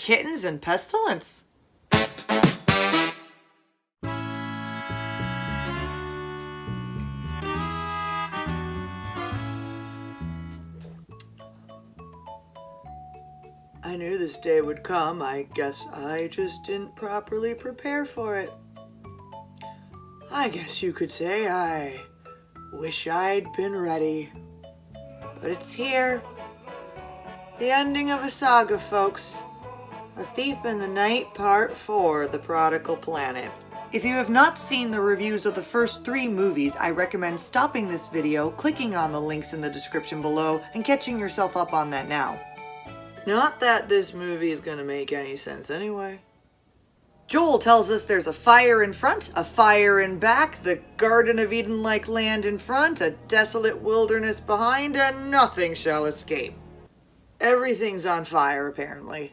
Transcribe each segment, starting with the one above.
kittens and pestilence. I knew this day would come. I guess I just didn't properly prepare for it. I guess you could say I wish I'd been ready. But it's here. The ending of a saga, folks. A Thief in the Night Part 4, The Prodigal Planet. If you have not seen the reviews of the first 3 movies, I recommend stopping this video, clicking on the links in the description below, and catching yourself up on that now. Not that this movie is gonna make any sense anyway. Joel tells us there's a fire in front, a fire in back, the Garden of Eden-like land in front, a desolate wilderness behind, and nothing shall escape. Everything's on fire, apparently.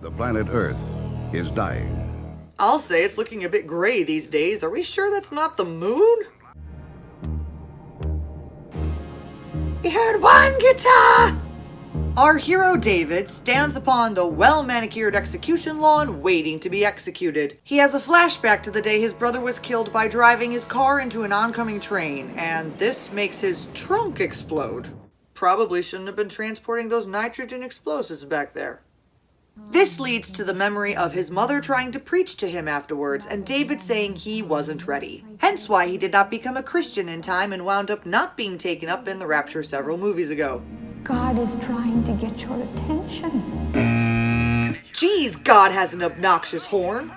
The planet Earth is dying. I'll say it's looking a bit gray these days. Are we sure that's not the moon? We heard one guitar! Our hero David stands upon the well-manicured execution lawn waiting to be executed. He has a flashback to the day his brother was killed by driving his car into an oncoming train, and this makes his trunk explode. Probably shouldn't have been transporting those nitrogen explosives back there. This leads to the memory of his mother trying to preach to him afterwards, and David saying he wasn't ready. Hence why he did not become a Christian in time and wound up not being taken up in the rapture several movies ago. God is trying to get your attention. Jeez, God has an obnoxious horn.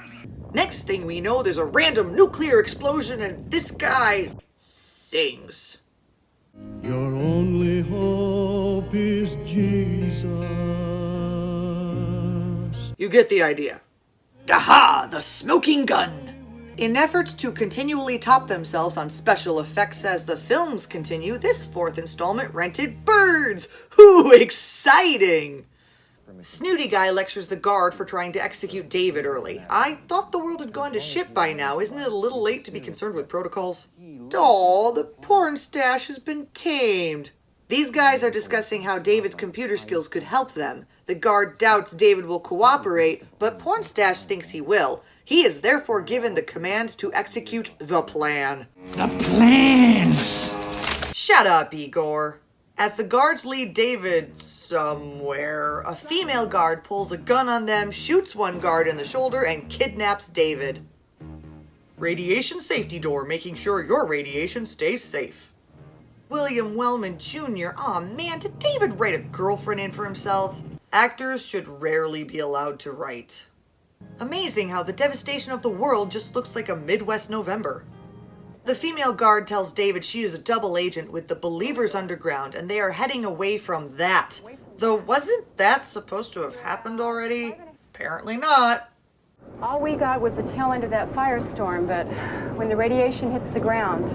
Next thing we know, there's a random nuclear explosion and this guy sings. Your only hope is Jesus. You get the idea. Aha! The smoking gun! In efforts to continually top themselves on special effects as the films continue, this 4th installment rented birds! Ooh, exciting! Snooty Guy lectures the guard for trying to execute David early. I thought the world had gone to shit by now. Isn't it a little late to be concerned with protocols? Aw, the Porn Stache has been tamed. These guys are discussing how David's computer skills could help them. The guard doubts David will cooperate, but Porn Stache thinks he will. He is therefore given the command to execute the plan. The plan! Shut up, Igor. As the guards lead David somewhere, a female guard pulls a gun on them, shoots one guard in the shoulder, and kidnaps David. Radiation safety door, making sure your radiation stays safe. William Wellman Jr. Aw man, did David write a girlfriend in for himself? Actors should rarely be allowed to write. Amazing how the devastation of the world just looks like a Midwest November. The female guard tells David she is a double agent with the Believers Underground and they are heading away from that. Though wasn't that supposed to have happened already? Apparently not. All we got was the tail end of that firestorm, but when the radiation hits the ground,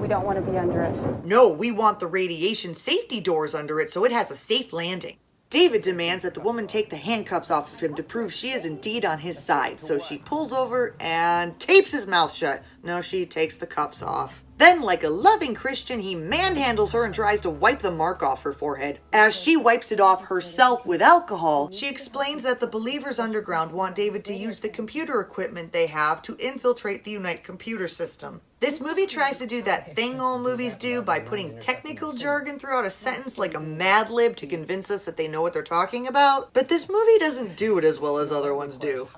we don't want to be under it. No, we want the radiation safety doors under it so it has a safe landing. David demands that the woman take the handcuffs off of him to prove she is indeed on his side, so she pulls over and tapes his mouth shut. No, she takes the cuffs off. Then, like a loving Christian, he manhandles her and tries to wipe the mark off her forehead. As she wipes it off herself with alcohol, she explains that the Believers Underground want David to use the computer equipment they have to infiltrate the Unite computer system. This movie tries to do that thing all movies do by putting technical jargon throughout a sentence like a Mad Lib to convince us that they know what they're talking about, but this movie doesn't do it as well as other ones do.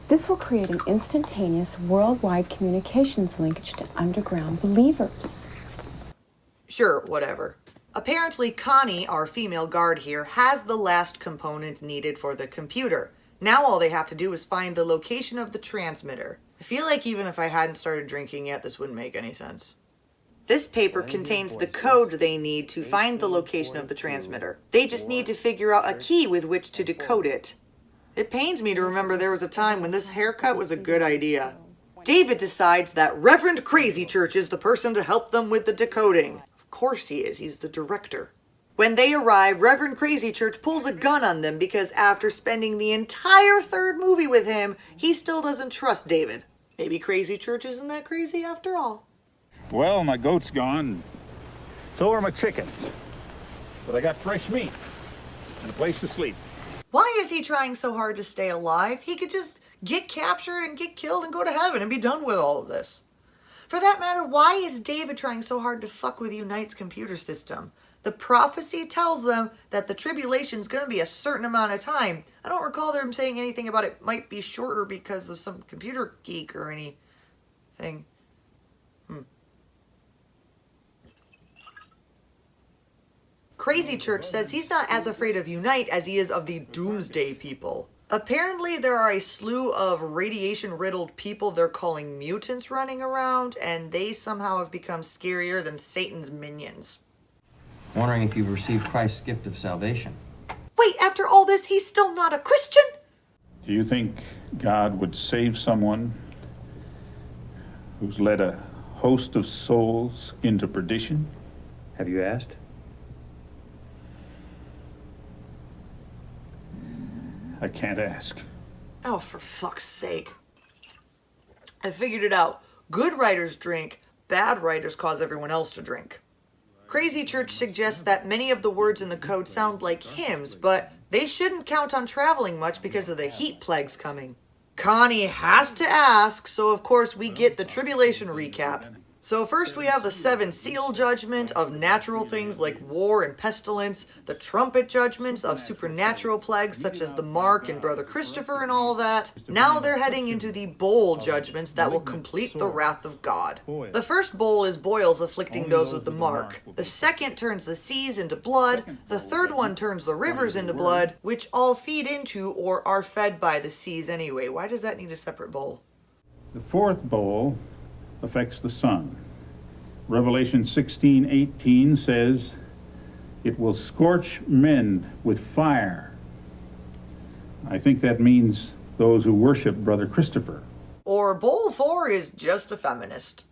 This will create an instantaneous worldwide communications linkage to underground believers. Sure, whatever. Apparently Connie, our female guard here, has the last component needed for the computer. Now all they have to do is find the location of the transmitter. I feel like even if I hadn't started drinking yet, this wouldn't make any sense. This paper contains the code they need to find the location of the transmitter. They just need to figure out a key with which to decode it. It pains me to remember there was a time when this haircut was a good idea. David decides that Reverend Crazy Church is the person to help them with the decoding. Of course he is, he's the director. When they arrive, Reverend Crazy Church pulls a gun on them because after spending the entire 3rd movie with him, he still doesn't trust David. Maybe Crazy Church isn't that crazy after all. Well, my goat's gone. So are my chickens. But I got fresh meat and a place to sleep. Why is he trying so hard to stay alive? He could just get captured and get killed and go to heaven and be done with all of this. For that matter, why is David trying so hard to fuck with Unite's computer system? The prophecy tells them that the tribulation's going to be a certain amount of time. I don't recall them saying anything about it might be shorter because of some computer geek or anything. Crazy Church says he's not as afraid of Unite as he is of the Doomsday people. Apparently there are a slew of radiation-riddled people they're calling mutants running around, and they somehow have become scarier than Satan's minions. Wondering if you've received Christ's gift of salvation. Wait, after all this, he's still not a Christian? Do you think God would save someone who's led a host of souls into perdition? Have you asked? I can't ask. Oh, for fuck's sake. I figured it out. Good writers drink, bad writers cause everyone else to drink. Crazy Church suggests that many of the words in the code sound like hymns, but they shouldn't count on traveling much because of the heat plagues coming. Connie has to ask, so of course we get the tribulation recap. So first we have the 7 seal judgment of natural things like war and pestilence, the trumpet judgments of supernatural plagues such as the Mark and Brother Christopher and all that. Now they're heading into the bowl judgments that will complete the wrath of God. The first bowl is boils afflicting those with the Mark. The second turns the seas into blood. The third one turns the rivers into blood, which all feed into or are fed by the seas anyway. Why does that need a separate bowl? The fourth bowl affects the sun. Revelation 16:18 says, "It will scorch men with fire." I think that means those who worship Brother Christopher. Or Bowl 4 is just a feminist.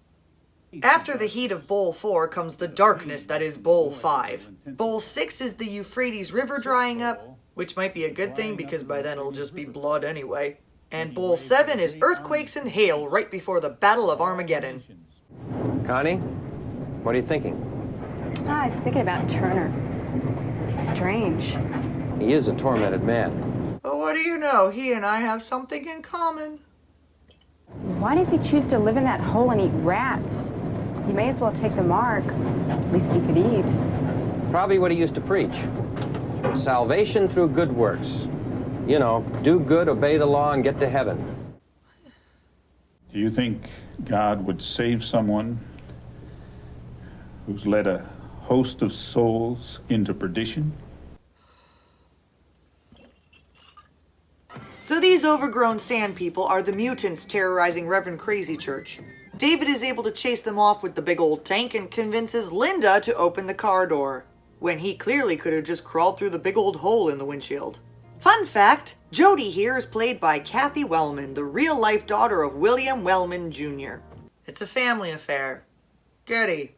After the heat of Bowl 4 comes the darkness that is Bowl 5. Bowl 6 is the Euphrates River drying up, which might be a good thing because by then it'll just be blood anyway. And Bowl 7 is earthquakes and hail right before the Battle of Armageddon. Connie, what are you thinking? I was thinking about Turner. Strange. He is a tormented man. Well, what do you know? He and I have something in common. Why does he choose to live in that hole and eat rats? He may as well take the mark. At least he could eat. Probably what he used to preach. Salvation through good works. You know, do good, obey the law, and get to heaven. Do you think God would save someone who's led a host of souls into perdition? So these overgrown sand people are the mutants terrorizing Reverend Crazy Church. David is able to chase them off with the big old tank and convinces Linda to open the car door, when he clearly could have just crawled through the big old hole in the windshield. Fun fact, Jody here is played by Kathy Wellman, the real-life daughter of William Wellman Jr. It's a family affair. Goody.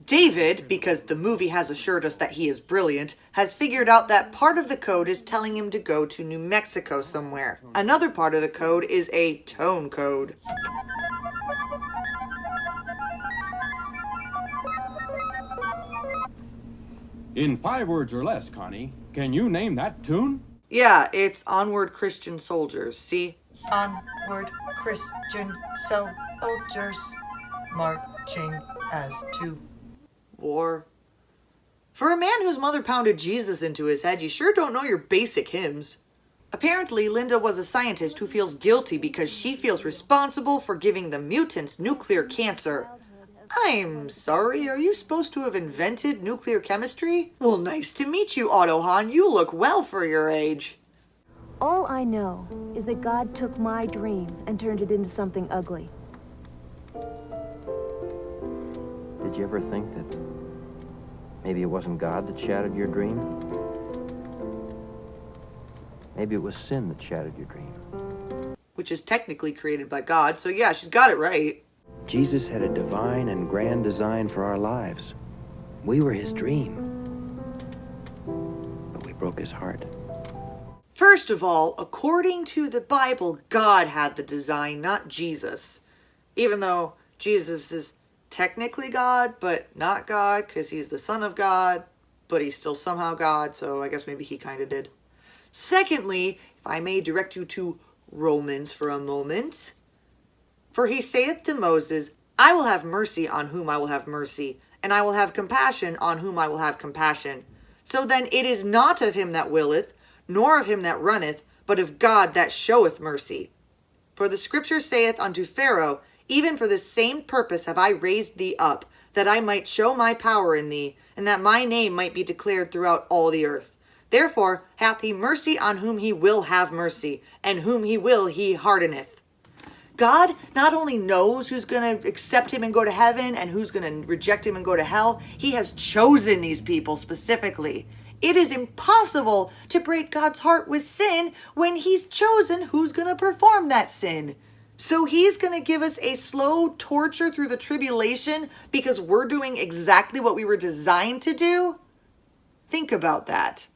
David, because the movie has assured us that he is brilliant, has figured out that part of the code is telling him to go to New Mexico somewhere. Another part of the code is a tone code. In 5 words or less, Connie, can you name that tune? Yeah, it's Onward Christian Soldiers, see? Onward Christian soldiers, marching as to war. For a man whose mother pounded Jesus into his head, you sure don't know your basic hymns. Apparently, Linda was a scientist who feels guilty because she feels responsible for giving the mutants nuclear cancer. I'm sorry, are you supposed to have invented nuclear chemistry? Well, nice to meet you, Otto-Han. You look well for your age. All I know is that God took my dream and turned it into something ugly. Did you ever think that maybe it wasn't God that shattered your dream? Maybe it was sin that shattered your dream. Which is technically created by God, so yeah, she's got it right. Jesus had a divine and grand design for our lives. We were his dream. But we broke his heart. First of all, according to the Bible, God had the design, not Jesus. Even though Jesus is technically God, but not God, because he's the Son of God, but he's still somehow God, so I guess maybe he kind of did. Secondly, if I may direct you to Romans for a moment. For he saith to Moses, I will have mercy on whom I will have mercy, and I will have compassion on whom I will have compassion. So then it is not of him that willeth, nor of him that runneth, but of God that showeth mercy. For the scripture saith unto Pharaoh, even for this same purpose have I raised thee up, that I might show my power in thee, and that my name might be declared throughout all the earth. Therefore hath he mercy on whom he will have mercy, and whom he will he hardeneth. God not only knows who's going to accept him and go to heaven and who's going to reject him and go to hell, he has chosen these people specifically. It is impossible to break God's heart with sin when he's chosen who's going to perform that sin. So he's going to give us a slow torture through the tribulation because we're doing exactly what we were designed to do? Think about that.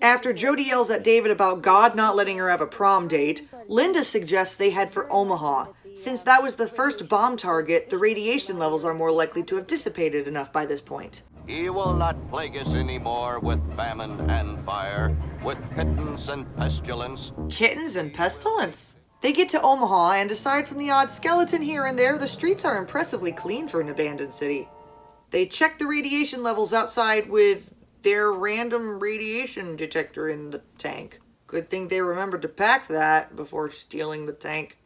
After Jody yells at David about God not letting her have a prom date, Linda suggests they head for Omaha. Since that was the first bomb target, the radiation levels are more likely to have dissipated enough by this point. He will not plague us anymore with famine and fire, with kittens and pestilence. Kittens and pestilence? They get to Omaha, and aside from the odd skeleton here and there, the streets are impressively clean for an abandoned city. They check the radiation levels outside with their random radiation detector in the tank. Good thing they remembered to pack that before stealing the tank.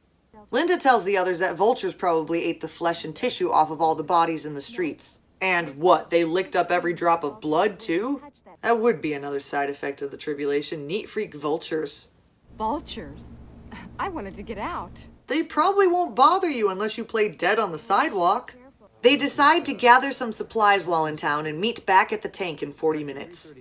Linda tells the others that vultures probably ate the flesh and tissue off of all the bodies in the streets. And what, they licked up every drop of blood too? That would be another side effect of the tribulation. Neat freak vultures. Vultures? I wanted to get out. They probably won't bother you unless you play dead on the sidewalk. They decide to gather some supplies while in town and meet back at the tank in 40 minutes.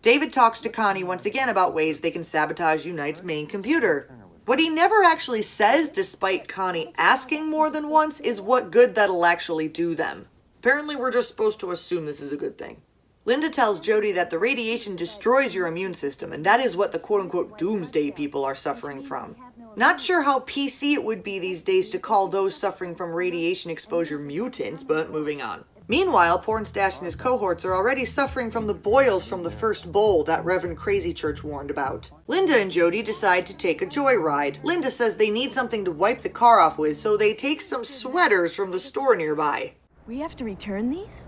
David talks to Connie once again about ways they can sabotage Unite's main computer. What he never actually says, despite Connie asking more than once, is what good that'll actually do them. Apparently we're just supposed to assume this is a good thing. Linda tells Jody that the radiation destroys your immune system, and that is what the quote-unquote doomsday people are suffering from. Not sure how PC it would be these days to call those suffering from radiation exposure mutants, but moving on. Meanwhile, Porn Stache and his cohorts are already suffering from the boils from the first bowl that Reverend Crazy Church warned about. Linda and Jody decide to take a joyride. Linda says they need something to wipe the car off with, so they take some sweaters from the store nearby. We have to return these?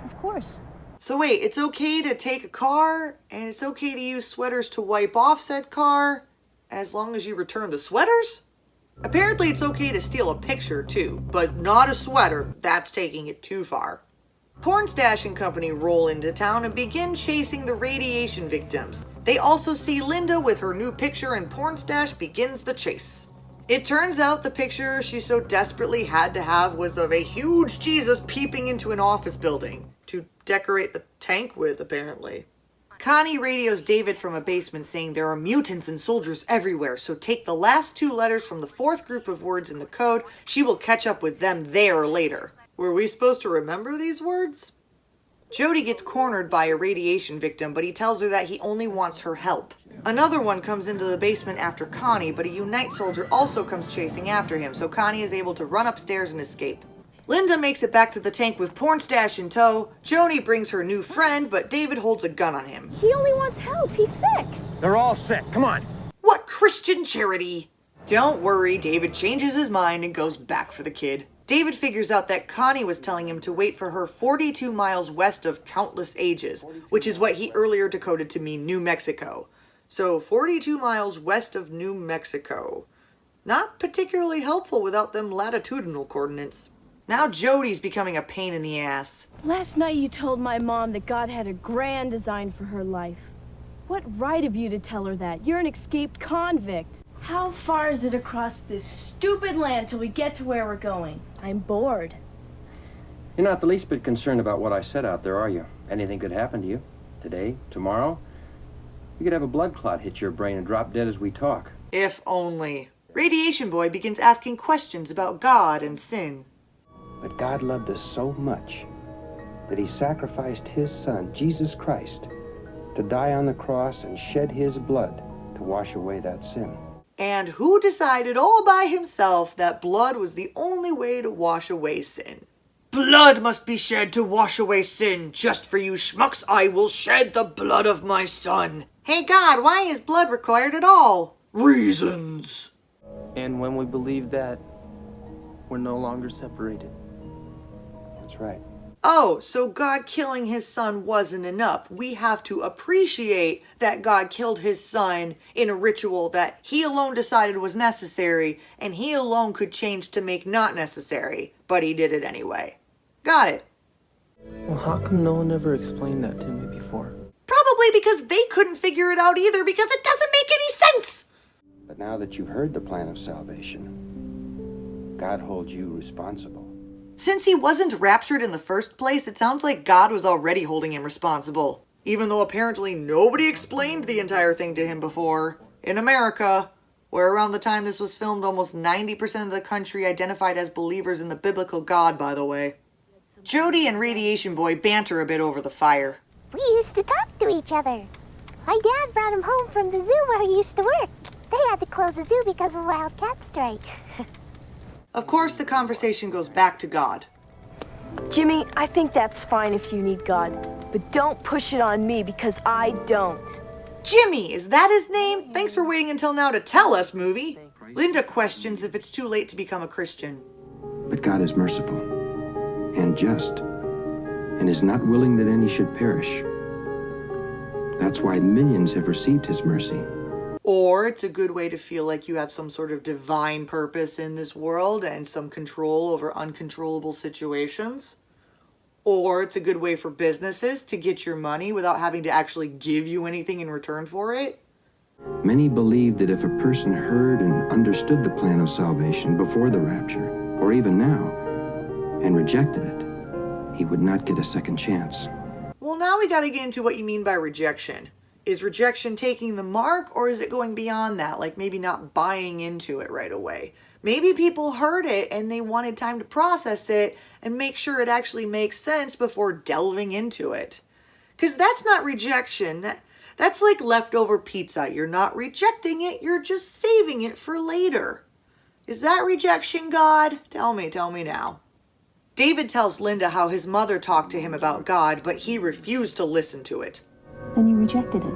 Of course. So wait, it's okay to take a car, and it's okay to use sweaters to wipe off said car, as long as you return the sweaters? Apparently it's okay to steal a picture too, but not a sweater. That's taking it too far. Porn Stache and company roll into town and begin chasing the radiation victims. They also see Linda with her new picture, and Porn Stache begins the chase. It turns out the picture she so desperately had to have was of a huge Jesus peeping into an office building to decorate the tank with, apparently. Connie radios David from a basement saying there are mutants and soldiers everywhere, so take the last two letters from the fourth group of words in the code. She will catch up with them there later. Were we supposed to remember these words? Jody gets cornered by a radiation victim, but he tells her that he only wants her help. Another one comes into the basement after Connie, but a Unite soldier also comes chasing after him, so Connie is able to run upstairs and escape. Linda makes it back to the tank with Porn Stache in tow. Joni brings her new friend, but David holds a gun on him. He only wants help. He's sick. They're all sick. Come on. What Christian charity? Don't worry, David changes his mind and goes back for the kid. David figures out that Connie was telling him to wait for her 42 miles west of Countless Ages, which is what he earlier decoded to mean New Mexico. So 42 miles west of New Mexico. Not particularly helpful without them latitudinal coordinates. Now Jody's becoming a pain in the ass. Last night you told my mom that God had a grand design for her life. What right have you to tell her that? You're an escaped convict. How far is it across this stupid land till we get to where we're going? I'm bored. You're not the least bit concerned about what I said out there, are you? Anything could happen to you. Today, tomorrow. You could have a blood clot hit your brain and drop dead as we talk. If only. Radiation Boy begins asking questions about God and sin. But God loved us so much that he sacrificed his son, Jesus Christ, to die on the cross and shed his blood to wash away that sin. And who decided all by himself that blood was the only way to wash away sin? Blood must be shed to wash away sin. Just for you schmucks, I will shed the blood of my son. Hey God, why is blood required at all? Reasons. And when we believe that, we're no longer separated. That's right. Oh, so God killing his son wasn't enough. We have to appreciate that God killed his son in a ritual that he alone decided was necessary and he alone could change to make not necessary, but he did it anyway. Got it. Well, how come no one ever explained that to me before? Probably because they couldn't figure it out either because it doesn't make any sense. But now that you've heard the plan of salvation, God holds you responsible. Since he wasn't raptured in the first place, it sounds like God was already holding him responsible. Even though apparently nobody explained the entire thing to him before. In America, where around the time this was filmed, almost 90% of the country identified as believers in the biblical God, by the way. Jody and Radiation Boy banter a bit over the fire. We used to talk to each other. My dad brought him home from the zoo where he used to work. They had to close the zoo because of a wild cat strike. Of course, the conversation goes back to God. Jimmy, I think that's fine if you need God, but don't push it on me because I don't. Jimmy, is that his name? Thanks for waiting until now to tell us, movie. Linda questions if it's too late to become a Christian. But God is merciful and just and is not willing that any should perish. That's why millions have received his mercy. Or it's a good way to feel like you have some sort of divine purpose in this world and some control over uncontrollable situations. Or it's a good way for businesses to get your money without having to actually give you anything in return for it. Many believe that if a person heard and understood the plan of salvation before the rapture, or even now, and rejected it, he would not get a second chance. Well, now we gotta get into what you mean by rejection. Is rejection taking the mark, or is it going beyond that, like maybe not buying into it right away? Maybe people heard it and they wanted time to process it and make sure it actually makes sense before delving into it. Because that's not rejection. That's like leftover pizza. You're not rejecting it, you're just saving it for later. Is that rejection, God? Tell me now. David tells Linda how his mother talked to him about God, but he refused to listen to it. Then you rejected it.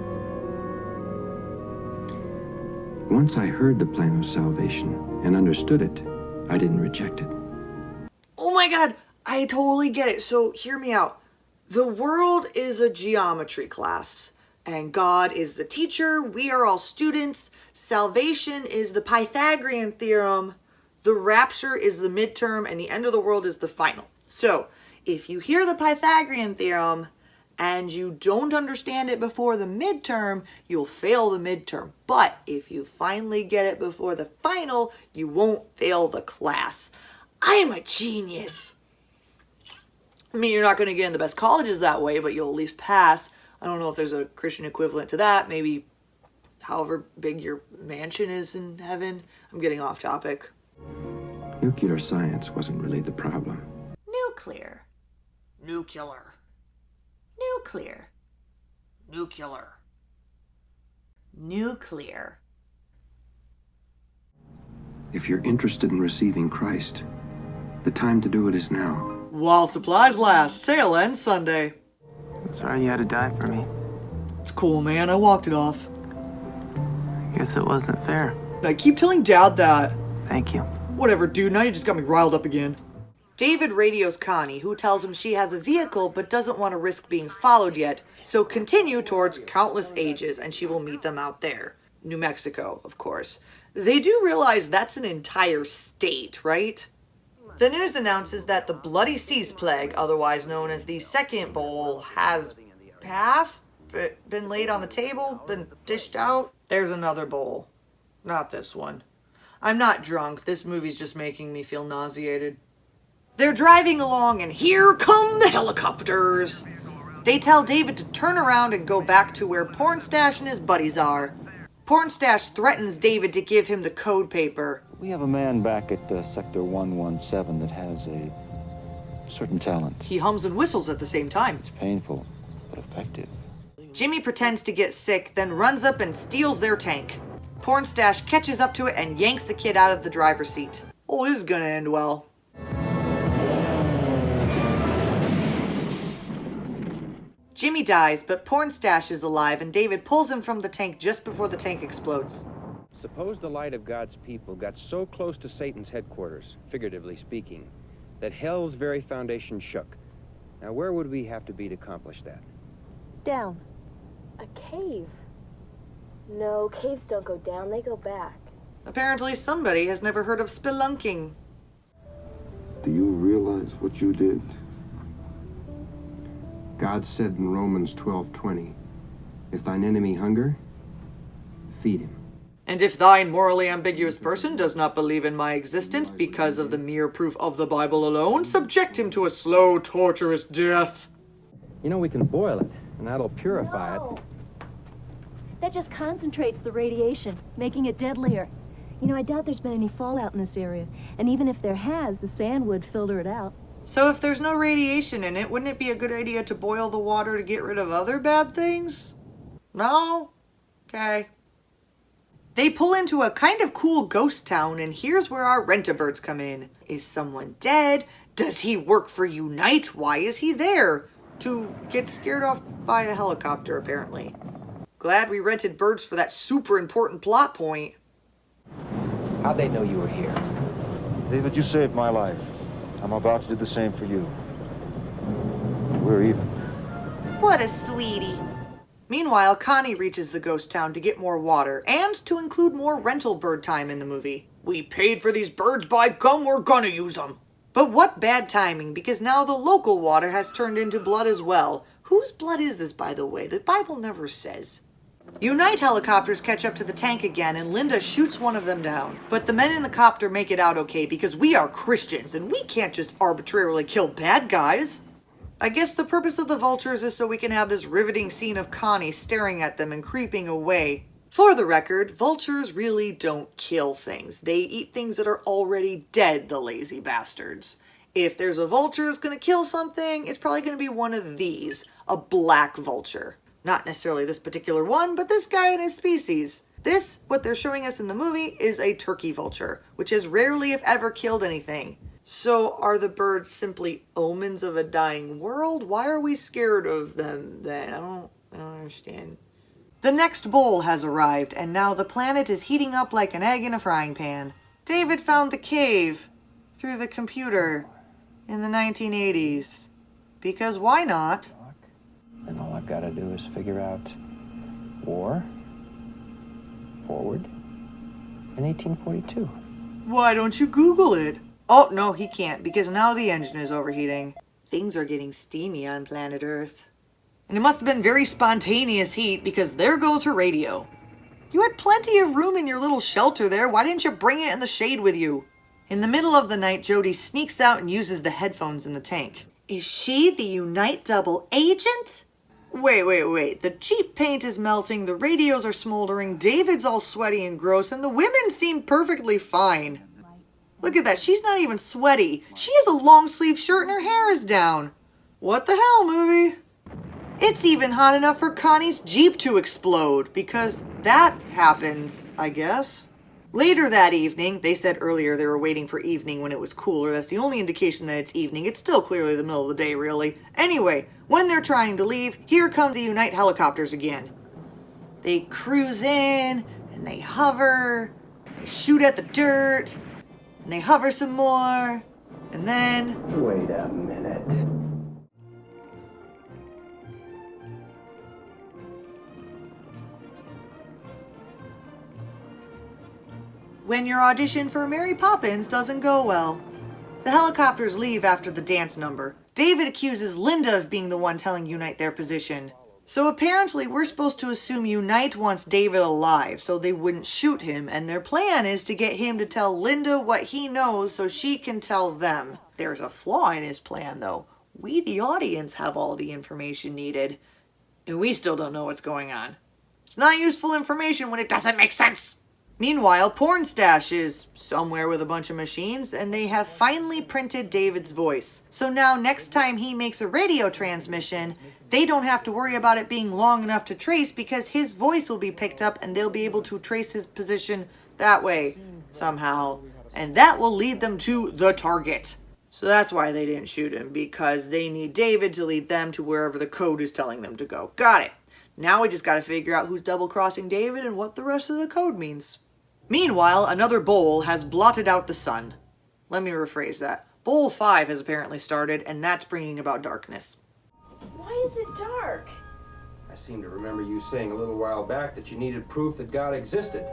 Once I heard the plan of salvation and understood it, I didn't reject it. Oh my God, I totally get it. So hear me out. The world is a geometry class, and God is the teacher. We are all students. Salvation is the Pythagorean theorem. The rapture is the midterm, and the end of the world is the final. So if you hear the Pythagorean theorem, and you don't understand it before the midterm, you'll fail the midterm. But if you finally get it before the final, you won't fail the class. I am a genius. I mean, you're not going to get in the best colleges that way, but you'll at least pass. I don't know if there's a Christian equivalent to that. Maybe however big your mansion is in heaven. I'm getting off topic. Nuclear science wasn't really the problem. Nuclear. Nuclear. Nuclear. Nuclear. Nuclear. If you're interested in receiving Christ, the time to do it is now. While supplies last. Sale ends Sunday. Sorry you had to die for me. It's cool, man. I walked it off. Guess it wasn't fair. I keep telling Dad that. Thank you. Whatever, dude. Now you just got me riled up again. David radios Connie, who tells him she has a vehicle but doesn't want to risk being followed yet, so continue towards Countless Ages and she will meet them out there. New Mexico, of course. They do realize that's an entire state, right? The news announces that the Bloody Seas Plague, otherwise known as the Second Bowl, has passed, been laid on the table, been dished out. There's another bowl. Not this one. I'm not drunk. This movie's just making me feel nauseated. They're driving along and here come the helicopters. They tell David to turn around and go back to where Porn Stache and his buddies are. Porn Stache threatens David to give him the code paper. We have a man back at Sector 117 that has a certain talent. He hums and whistles at the same time. It's painful, but effective. Jimmy pretends to get sick, then runs up and steals their tank. Porn Stache catches up to it and yanks the kid out of the driver's seat. Oh, this is gonna end well. Jimmy dies, but Porn Stache is alive, and David pulls him from the tank just before the tank explodes. Suppose the light of God's people got so close to Satan's headquarters, figuratively speaking, that hell's very foundation shook. Now, where would we have to be to accomplish that? Down. A cave. No, caves don't go down, they go back. Apparently somebody has never heard of spelunking. Do you realize what you did? God said in Romans 12:20, if thine enemy hunger, feed him. And if thine morally ambiguous person does not believe in my existence because of the mere proof of the Bible alone, subject him to a slow, torturous death. You know, we can boil it, and that'll purify it. That just concentrates the radiation, making it deadlier. You know, I doubt there's been any fallout in this area. And even if there has, the sand would filter it out. So if there's no radiation in it, wouldn't it be a good idea to boil the water to get rid of other bad things? No? Okay. They pull into a kind of cool ghost town, and here's where our rent-a-birds come in. Is someone dead? Does he work for Unite? Why is he there? To get scared off by a helicopter, apparently. Glad we rented birds for that super important plot point. How'd they know you were here? David, you saved my life. I'm about to do the same for you. We're even. What a sweetie. Meanwhile, Connie reaches the ghost town to get more water, and to include more rental bird time in the movie. We paid for these birds, by gum, we're gonna use them. But what bad timing, because now the local water has turned into blood as well. Whose blood is this, by the way? The Bible never says. Unite helicopters catch up to the tank again, and Linda shoots one of them down. But the men in the copter make it out okay, because we are Christians, and we can't just arbitrarily kill bad guys. I guess the purpose of the vultures is so we can have this riveting scene of Connie staring at them and creeping away. For the record, vultures really don't kill things. They eat things that are already dead, the lazy bastards. If there's a vulture that's going to kill something, it's probably going to be one of these, a black vulture. Not necessarily this particular one, but this guy and his species. This, what they're showing us in the movie, is a turkey vulture, which has rarely if ever killed anything. So are the birds simply omens of a dying world? Why are we scared of them then? I don't understand. The next bowl has arrived, and now the planet is heating up like an egg in a frying pan. David found the cave through the computer in the 1980s. Because why not? And all I've got to do is figure out war, forward, in 1842. Why don't you Google it? Oh, no, he can't, because now the engine is overheating. Things are getting steamy on planet Earth. And it must have been very spontaneous heat, because there goes her radio. You had plenty of room in your little shelter there. Why didn't you bring it in the shade with you? In the middle of the night, Jody sneaks out and uses the headphones in the tank. Is she the Unite double agent? Wait. The Jeep paint is melting, the radios are smoldering, David's all sweaty and gross, and the women seem perfectly fine. Look at that, she's not even sweaty. She has a long sleeve shirt and her hair is down. What the hell, movie? It's even hot enough for Connie's Jeep to explode, because that happens, I guess. Later that evening, they said earlier they were waiting for evening when it was cooler. That's the only indication that it's evening. It's still clearly the middle of the day, really. Anyway, when they're trying to leave, here come the Unite helicopters again. They cruise in, and they hover, they shoot at the dirt, and they hover some more, and then... Wait a minute. When your audition for Mary Poppins doesn't go well. The helicopters leave after the dance number. David accuses Linda of being the one telling Unite their position. So apparently we're supposed to assume Unite wants David alive so they wouldn't shoot him, and their plan is to get him to tell Linda what he knows so she can tell them. There's a flaw in his plan though. We, the audience, have all the information needed, and we still don't know what's going on. It's not useful information when it doesn't make sense. Meanwhile, Porn Stache is somewhere with a bunch of machines, and they have finally printed David's voice. So now next time he makes a radio transmission, they don't have to worry about it being long enough to trace because his voice will be picked up and they'll be able to trace his position that way, somehow. And that will lead them to the target. So that's why they didn't shoot him, because they need David to lead them to wherever the code is telling them to go. Got it. Now we just got to figure out who's double-crossing David and what the rest of the code means. Meanwhile, another bowl has blotted out the sun. Let me rephrase that. Bowl 5 has apparently started, and that's bringing about darkness. Why is it dark? I seem to remember you saying a little while back that you needed proof that God existed.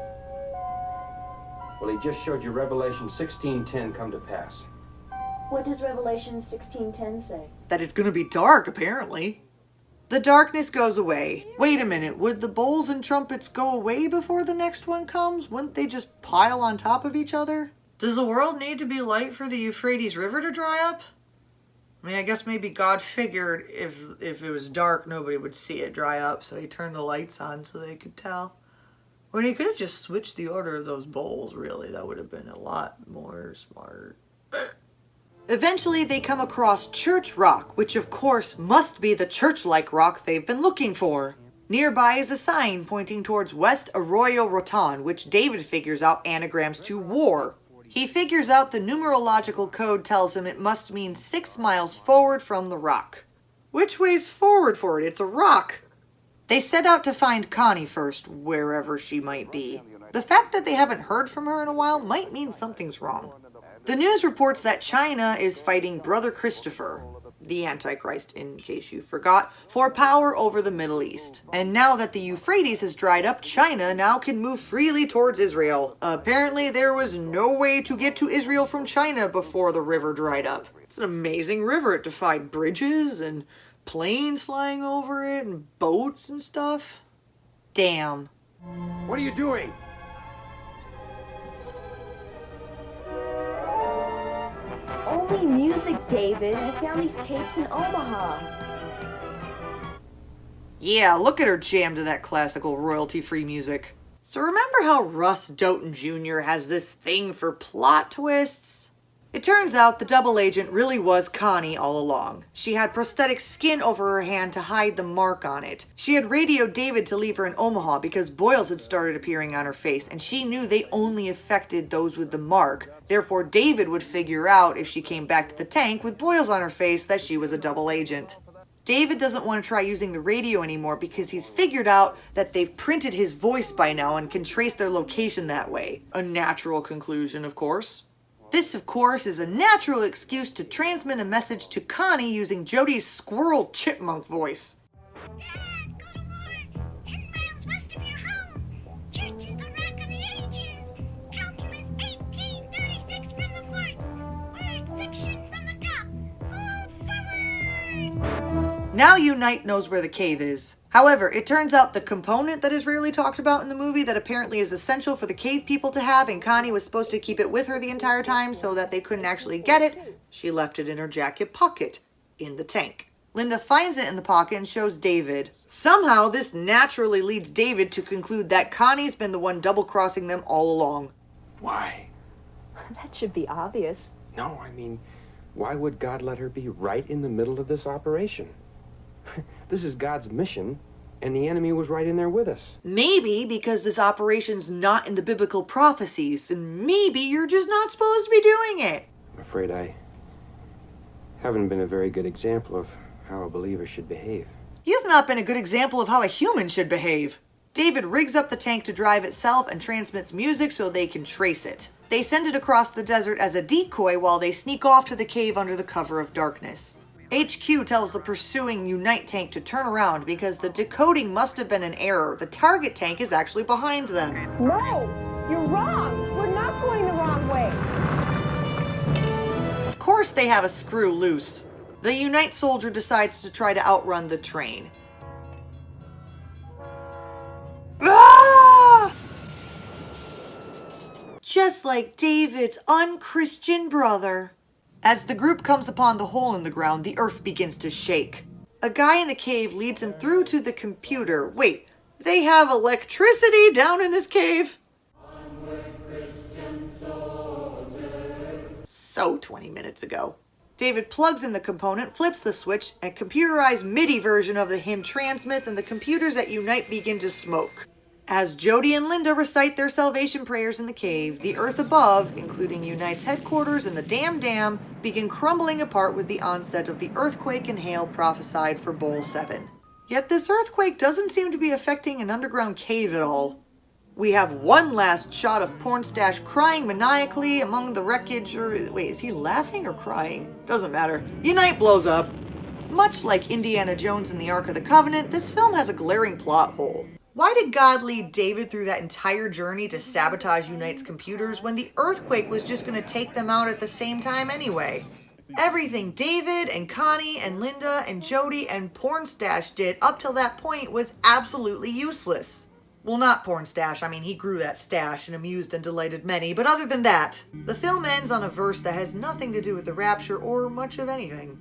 Well, he just showed you Revelation 16:10 come to pass. What does Revelation 16:10 say? That it's gonna be dark, apparently. The darkness goes away. Wait a minute, would the bowls and trumpets go away before the next one comes? Wouldn't they just pile on top of each other? Does the world need to be light for the Euphrates River to dry up? I mean, I guess maybe God figured if it was dark, nobody would see it dry up, so he turned the lights on so they could tell. Or he could have just switched the order of those bowls, really. That would have been a lot more smart. Eventually, they come across Church Rock, which of course must be the church-like rock they've been looking for. Nearby is a sign pointing towards West Arroyo Rotan, which David figures out anagrams to war. He figures out the numerological code tells him it must mean 6 miles forward from the rock. Which way's forward for it? It's a rock. They set out to find Connie first, wherever she might be. The fact that they haven't heard from her in a while might mean something's wrong. The news reports that China is fighting Brother Christopher, the Antichrist, in case you forgot, for power over the Middle East. And now that the Euphrates has dried up, China now can move freely towards Israel. Apparently there was no way to get to Israel from China before the river dried up. It's an amazing river. It defied bridges and planes flying over it and boats and stuff. Damn. What are you doing? It's only music, David. I found these tapes in Omaha. Yeah, look at her jam to that classical royalty-free music. So remember how Russ Doughton Jr. has this thing for plot twists? It turns out the double agent really was Connie all along. She had prosthetic skin over her hand to hide the mark on it. She had radioed David to leave her in Omaha because boils had started appearing on her face, and she knew they only affected those with the mark. Therefore, David would figure out if she came back to the tank with boils on her face that she was a double agent. David doesn't want to try using the radio anymore because he's figured out that they've printed his voice by now and can trace their location that way. A natural conclusion, of course. This, of course, is a natural excuse to transmit a message to Connie using Jody's squirrel chipmunk voice. Dad, go to Lawrence, 10 miles west of your home. Church is the rock of the ages. Calculus 1836 from the fourth. Word fiction from the top. Go forward. Now Unite knows where the cave is. However, it turns out the component that is rarely talked about in the movie that apparently is essential for the cave people to have, and Connie was supposed to keep it with her the entire time so that they couldn't actually get it, she left it in her jacket pocket in the tank. Linda finds it in the pocket and shows David. Somehow, this naturally leads David to conclude that Connie's been the one double-crossing them all along. Why? That should be obvious. No, I mean, why would God let her be right in the middle of this operation? This is God's mission, and the enemy was right in there with us. Maybe because this operation's not in the biblical prophecies, and maybe you're just not supposed to be doing it. I'm afraid I haven't been a very good example of how a believer should behave. You've not been a good example of how a human should behave. David rigs up the tank to drive itself and transmits music so they can trace it. They send it across the desert as a decoy while they sneak off to the cave under the cover of darkness. HQ tells the pursuing Unite tank to turn around because the decoding must have been an error. The target tank is actually behind them. No, you're wrong. We're not going the wrong way. Of course they have a screw loose. The Unite soldier decides to try to outrun the train. Ah! Just like David's unchristian brother. As the group comes upon the hole in the ground, the earth begins to shake. A guy in the cave leads him through to the computer. Wait, they have electricity down in this cave? So 20 minutes ago. David plugs in the component, flips the switch, a computerized MIDI version of the hymn transmits, and the computers at Unite begin to smoke. As Jody and Linda recite their salvation prayers in the cave, the earth above, including Unite's headquarters and the dam, begin crumbling apart with the onset of the earthquake and hail prophesied for Bowl 7. Yet this earthquake doesn't seem to be affecting an underground cave at all. We have one last shot of Porn Stache crying maniacally among the wreckage, or wait, is he laughing or crying? Doesn't matter. Unite blows up. Much like Indiana Jones and the Ark of the Covenant, this film has a glaring plot hole. Why did God lead David through that entire journey to sabotage Unite's computers when the earthquake was just going to take them out at the same time anyway? Everything David and Connie and Linda and Jody and Porn Stache did up till that point was absolutely useless. Well, not Porn Stache, I mean he grew that stash and amused and delighted many, but other than that, the film ends on a verse that has nothing to do with the rapture or much of anything.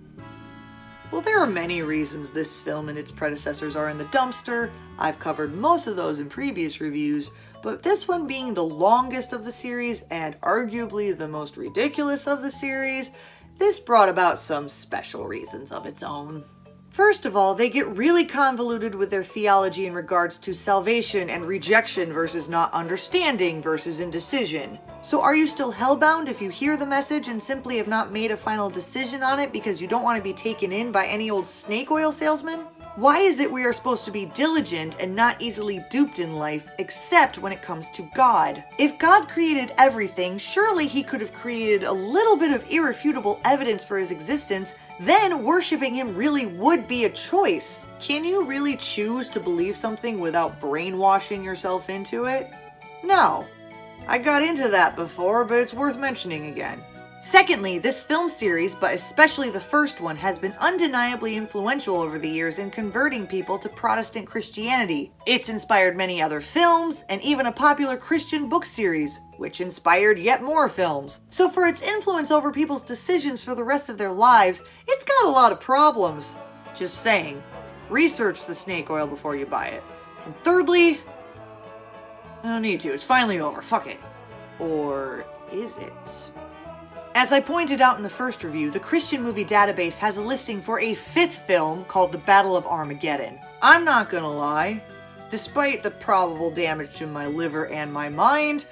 Well, there are many reasons this film and its predecessors are in the dumpster. I've covered most of those in previous reviews, but this one being the longest of the series and arguably the most ridiculous of the series, this brought about some special reasons of its own. First of all, they get really convoluted with their theology in regards to salvation and rejection versus not understanding versus indecision. So are you still hellbound if you hear the message and simply have not made a final decision on it because you don't want to be taken in by any old snake oil salesman? Why is it we are supposed to be diligent and not easily duped in life, except when it comes to God? If God created everything, surely he could have created a little bit of irrefutable evidence for his existence, then worshiping him really would be a choice. Can you really choose to believe something without brainwashing yourself into it? No. I got into that before, but it's worth mentioning again. Secondly, this film series, but especially the first one, has been undeniably influential over the years in converting people to Protestant Christianity. It's inspired many other films, and even a popular Christian book series, which inspired yet more films. So for its influence over people's decisions for the rest of their lives, it's got a lot of problems. Just saying. Research the snake oil before you buy it. And thirdly, I don't need to, it's finally over, fuck it. Or is it? As I pointed out in the first review, the Christian Movie Database has a listing for a 5th film called The Battle of Armageddon. I'm not gonna lie, despite the probable damage to my liver and my mind,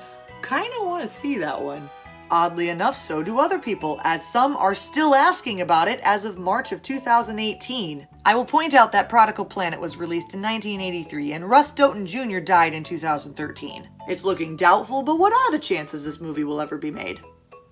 kinda wanna see that one. Oddly enough, so do other people, as some are still asking about it as of March of 2018. I will point out that Prodigal Planet was released in 1983 and Russ Doughton Jr. died in 2013. It's looking doubtful, but what are the chances this movie will ever be made?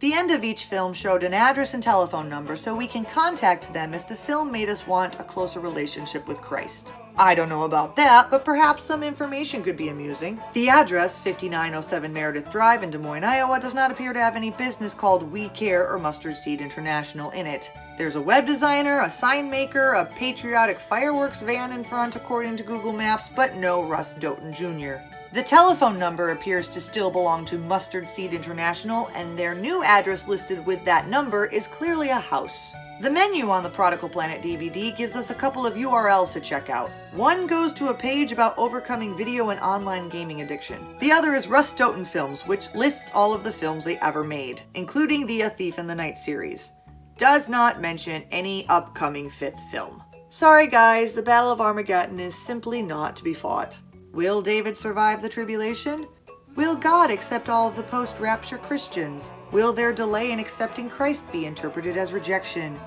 The end of each film showed an address and telephone number so we can contact them if the film made us want a closer relationship with Christ. I don't know about that, but perhaps some information could be amusing. The address, 5907 Meredith Drive in Des Moines, Iowa, does not appear to have any business called We Care or Mustard Seed International in it. There's a web designer, a sign maker, a patriotic fireworks van in front according to Google Maps, but no Russ Doughton Jr. The telephone number appears to still belong to Mustard Seed International, and their new address listed with that number is clearly a house. The menu on the Prodigal Planet DVD gives us a couple of URLs to check out. One goes to a page about overcoming video and online gaming addiction. The other is Russ Doughton Films, which lists all of the films they ever made, including the A Thief in the Night series. Does not mention any upcoming 5th film. Sorry guys, the Battle of Armageddon is simply not to be fought. Will David survive the tribulation? Will God accept all of the post-rapture Christians? Will their delay in accepting Christ be interpreted as rejection?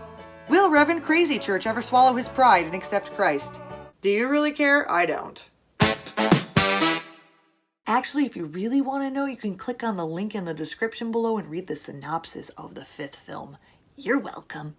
Will Reverend Crazy Church ever swallow his pride and accept Christ? Do you really care? I don't. Actually, if you really want to know, you can click on the link in the description below and read the synopsis of the 5th film. You're welcome.